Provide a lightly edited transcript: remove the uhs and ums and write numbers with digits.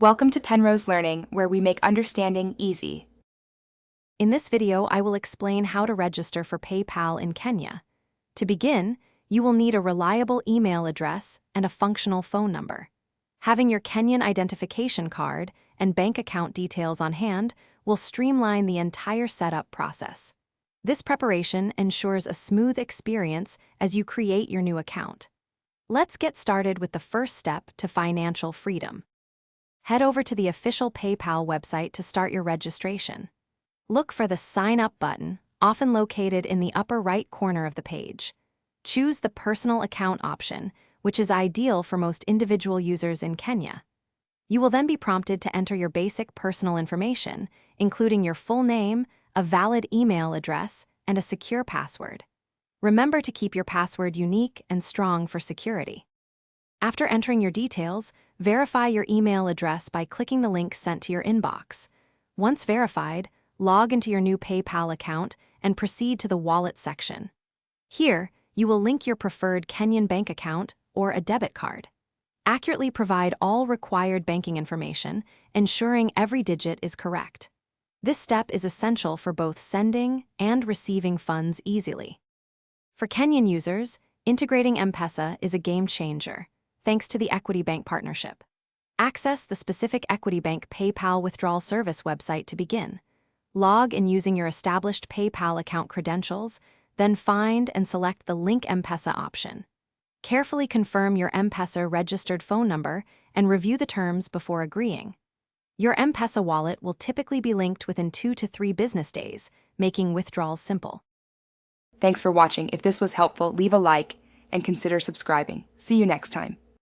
Welcome to Penrose Learning, where we make understanding easy. In this video, I will explain how to register for PayPal in Kenya. To begin, you will need a reliable email address and a functional phone number. Having your Kenyan identification card and bank account details on hand will streamline the entire setup process. This preparation ensures a smooth experience as you create your new account. Let's get started with the first step to financial freedom. Head over to the official PayPal website to start your registration. Look for the Sign Up button, often located in the upper right corner of the page. Choose the Personal Account option, which is ideal for most individual users in Kenya. You will then be prompted to enter your basic personal information, including your full name, a valid email address, and a secure password. Remember to keep your password unique and strong for security. After entering your details, verify your email address by clicking the link sent to your inbox. Once verified, log into your new PayPal account and proceed to the Wallet section. Here, you will link your preferred Kenyan bank account or a debit card. Accurately provide all required banking information, ensuring every digit is correct. This step is essential for both sending and receiving funds easily. For Kenyan users, integrating M-Pesa is a game changer, thanks to the Equity Bank partnership. Access the specific Equity Bank PayPal withdrawal service website to begin. Log in using your established PayPal account credentials, then find and select the Link M-Pesa option. Carefully confirm your M-Pesa registered phone number and review the terms before agreeing. Your M-Pesa wallet will typically be linked within 2 to 3 business days, making withdrawals simple. Thanks for watching. If this was helpful, leave a like and consider subscribing. See you next time.